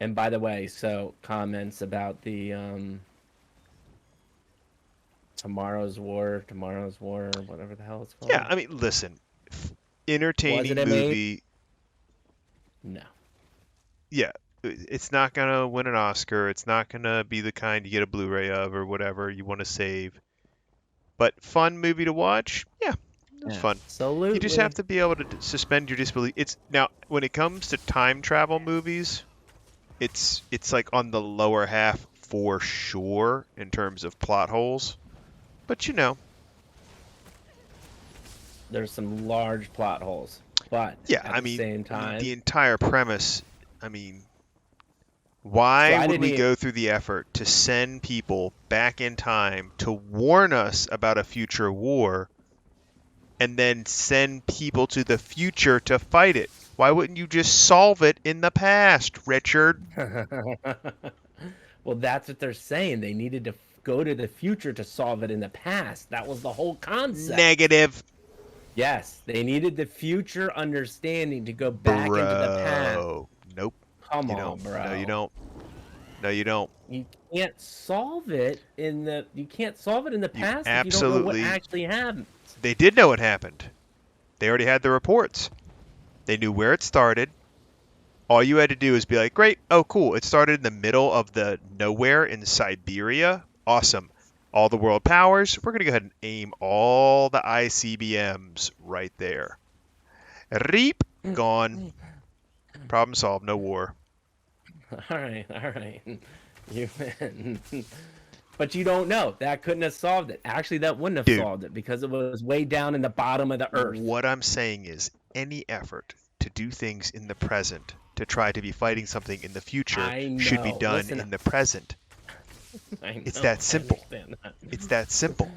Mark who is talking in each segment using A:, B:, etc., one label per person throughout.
A: And by the way, so comments about the tomorrow's war, whatever the hell it's
B: Yeah,
A: called.
B: I mean, listen,
A: Was it
B: entertaining
A: M8?
B: movie.
A: No.
B: Yeah, it's not gonna win an Oscar. It's not gonna be the kind you get a Blu-ray of or whatever you want to save. But fun movie to watch? Yeah, it was fun. You just have
A: Absolutely.
B: to be able to suspend your disbelief. It's now when it comes to time travel movies, it's like on the lower half for sure in terms of plot holes. But
A: There's some large plot holes, but
B: yeah,
A: at the same
B: I mean the
A: time,
B: entire premise. I mean,
A: so
B: why
A: I
B: would
A: didn't
B: we
A: even.
B: go through the effort to send people back in time to warn us about a future war and then send people to the future to fight it? Why wouldn't you just solve it in the past, Richard?
A: Well, that's what they're saying. They needed to go to the future to solve it in the past. That was the whole concept.
B: Negative.
A: Yes, they needed the future understanding to go back into the past.
B: Bro. Nope.
A: Come
B: You don't.
A: on,
B: No, you
A: bro.
B: don't. No, you don't.
A: You can't solve it in the
B: You
A: past if you don't know what
B: absolutely.
A: actually happened.
B: They did know what happened. They already had the reports. They knew where it started. All you had to do is be like, great, oh, cool. It started in the middle of the nowhere in Siberia. Awesome. All the world powers. We're going to go ahead and aim all the ICBMs right there. Reap. Gone. Problem solved. No war.
A: All right. You win. But you don't know. That couldn't have solved it. Actually, that wouldn't have
B: Dude,
A: solved it because it was way down in the bottom of the earth.
B: what I'm saying is any effort to do things in the present to try to be fighting something in the future
A: I
B: should be
A: know.
B: done
A: Listen,
B: in the present.
A: I
B: It's
A: know.
B: that
A: I
B: simple.
A: understand that.
B: It's that simple.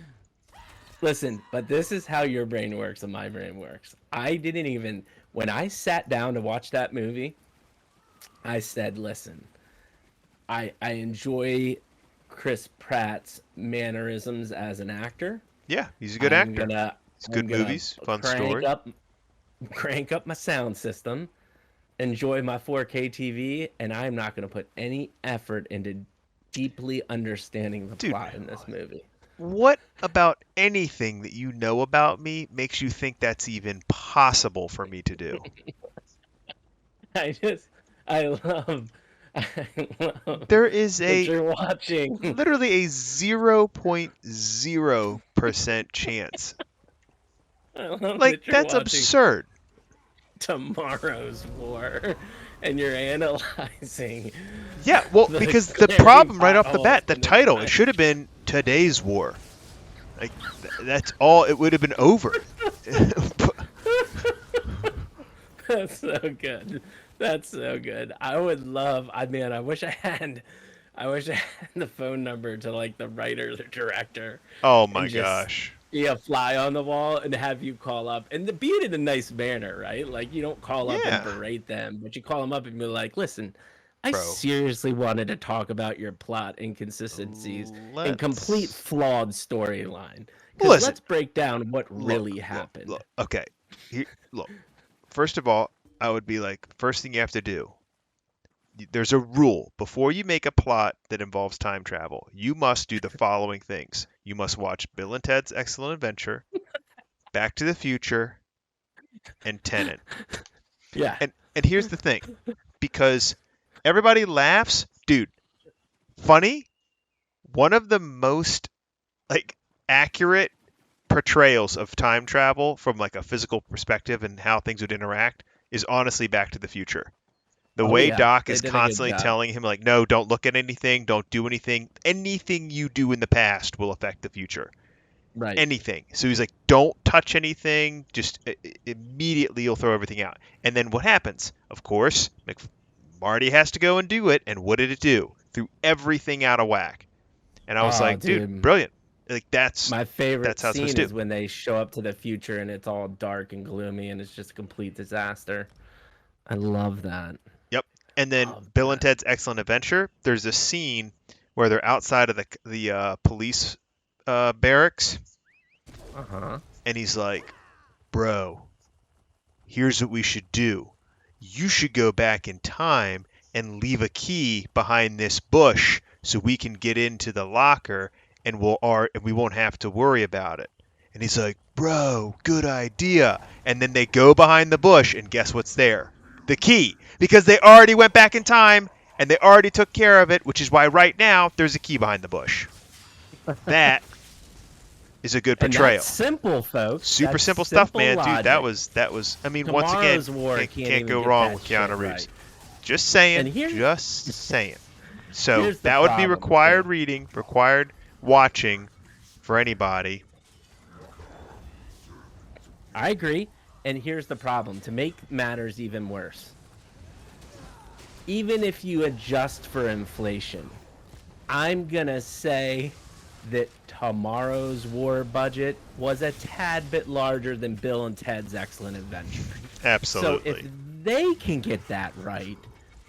A: Listen, but this is how your brain works and my brain works. I didn't even, when I sat down to watch that movie, I said, listen, I enjoy Chris Pratt's mannerisms as an actor.
B: Yeah, he's a good
A: I'm
B: actor.
A: gonna
B: It's
A: I'm
B: good
A: gonna
B: movies, fun
A: crank
B: story.
A: up crank up my sound system, enjoy my 4K TV, and I'm not gonna put any effort into deeply understanding the
B: Dude,
A: plot in this movie.
B: what about anything that you know about me makes you think that's even possible for me to do?
A: I just I love I love
B: There is
A: that
B: a
A: you're watching.
B: literally a 0.0% chance.
A: I love
B: Like,
A: that you're
B: that's
A: watching
B: absurd.
A: tomorrow's war and you're analyzing
B: Yeah, well,
A: the
B: because the
A: glaring
B: problem right off the
A: potholes
B: bat, the
A: in the
B: title, it
A: time.
B: should have been Today's War. Like, that's all, it would have been over.
A: That's so good. That's so good. I would love. I mean, I wish I had. I wish I had the phone number to like the writer or director,
B: Oh
A: and
B: my
A: just
B: gosh.
A: be a fly on the wall and have you call up and be it in a nice manner, right? Like you don't call up and
B: Yeah,
A: berate them, but you call them up and be like, "Listen, I
B: bro.
A: seriously wanted to talk about your plot inconsistencies and complete
B: Let's
A: flawed storyline. Because
B: listen.
A: let's break down what
B: Look,
A: really
B: look,
A: happened."
B: look. Okay. Look. First of all, I would be like, first thing you have to do, there's a rule. Before you make a plot that involves time travel, you must do the following things. You must watch Bill and Ted's Excellent Adventure, Back to the Future, and Tenet.
A: Yeah.
B: And here's the thing, because everybody laughs, dude. Funny. One of the most like accurate portrayals of time travel from like a physical perspective and how things would interact is honestly Back to the Future. The
A: Oh
B: way
A: yeah,
B: Doc
A: they
B: is
A: did a good
B: constantly
A: job.
B: telling him like, no, don't look at anything, don't do anything. Anything you do in the past will affect the future.
A: Right.
B: Anything. So he's like, don't touch anything. Just immediately you'll throw everything out. And then what happens? Of course, Marty has to go and do it. And what did it do? Threw everything out of whack. And I was
A: Oh,
B: like, dude,
A: dude,
B: brilliant. Like
A: my favorite
B: that's how it's supposed
A: scene
B: to do.
A: is when they show up to the future and it's all dark and gloomy and it's just a complete disaster. I love that.
B: Yep. And then
A: Love
B: Bill and
A: that.
B: Ted's Excellent Adventure. There's a scene where they're outside of the police barracks,
A: Uh-huh.
B: and he's like, "Bro, here's what we should do. You should go back in time and leave a key behind this bush so we can get into the locker and we won't have to worry about it. And he's like, bro, good idea. And then they go behind the bush, and guess what's there? The key. Because they already went back in time and they already took care of it, which is why right now there's a key behind the bush. That is a good
A: And that's
B: portrayal.
A: simple, folks.
B: Super
A: That's
B: simple stuff,
A: simple
B: man. Dude,
A: logic.
B: that was I mean, once again,
A: Tomorrow's War can't
B: can't
A: even
B: go
A: get
B: wrong
A: that
B: with Keanu
A: shit
B: Reeves.
A: right.
B: Just
A: And
B: saying,
A: here,
B: just saying. So
A: here's the
B: that would be
A: problem,
B: required
A: too.
B: reading, required watching for anybody.
A: I agree. And here's the problem. To make matters even worse, even if you adjust for inflation, I'm going to say that Tomorrow's War budget was a tad bit larger than Bill and Ted's Excellent Adventure. So if
B: Absolutely.
A: they can get that right,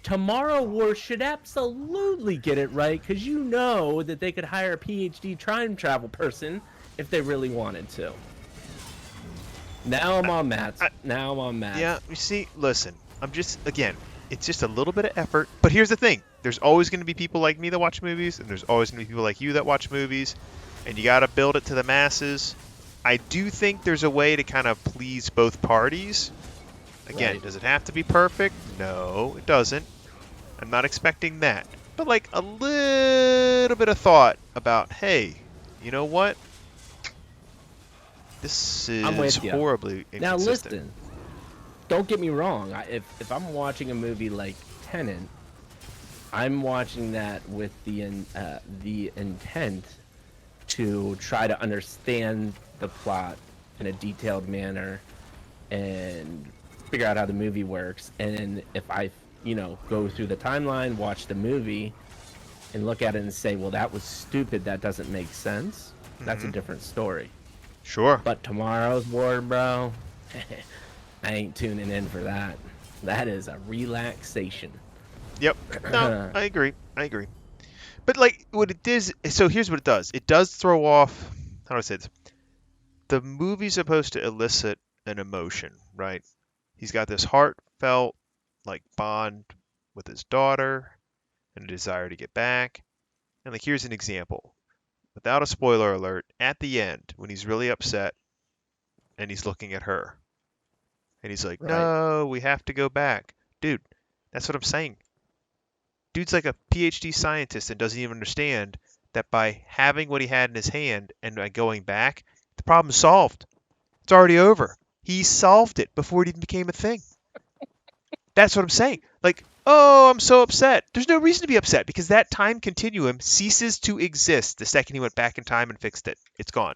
A: Tomorrow War should absolutely get it right, because you know that they could hire a PhD time travel person if they really wanted to. Now I'm on Matt's.
B: I-
A: Now I'm on Matt's.
B: Yeah, you see, listen, I'm just, again, it's just a little bit of effort. But here's the thing. There's always going to be people like me that watch movies, and there's always going to be people like you that watch movies, and you got to build it to the masses. I do think there's a way to kind of please both parties. Again,
A: Right.
B: does it have to be perfect? No, it doesn't. I'm not expecting that. But like a little bit of thought about, hey, you know what? This
A: I'm
B: is
A: with you.
B: horribly
A: Now
B: inconsistent.
A: listen, don't get me wrong. If I'm watching a movie like Tenet, I'm watching that with the intent to try to understand the plot in a detailed manner and figure out how the movie works. And if I, go through the timeline, watch the movie, and look at it and say, well, that was stupid, that doesn't make sense, that's a
B: Hmm.
A: different story.
B: Sure.
A: But Tomorrow's War, bro, I ain't tuning in for that. That is a relaxation.
B: Yep. No, I agree. I agree. But like what it is, so here's what it does. It does throw off, how do I say this? The movie's supposed to elicit an emotion, right? He's got this heartfelt like bond with his daughter and a desire to get back. And like here's an example. Without a spoiler alert, at the end when he's really upset and he's looking at her and he's like,
A: Right.
B: "No, we have to go back." Dude, that's what I'm saying. Dude's like a PhD scientist and doesn't even understand that by having what he had in his hand and by going back, the problem's solved. It's already over. He solved it before it even became a thing. That's what I'm saying. Like, oh, I'm so upset. There's no reason to be upset because that time continuum ceases to exist the second he went back in time and fixed it. It's gone.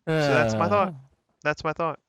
B: So that's my
A: Uh,
B: thought. That's my thought.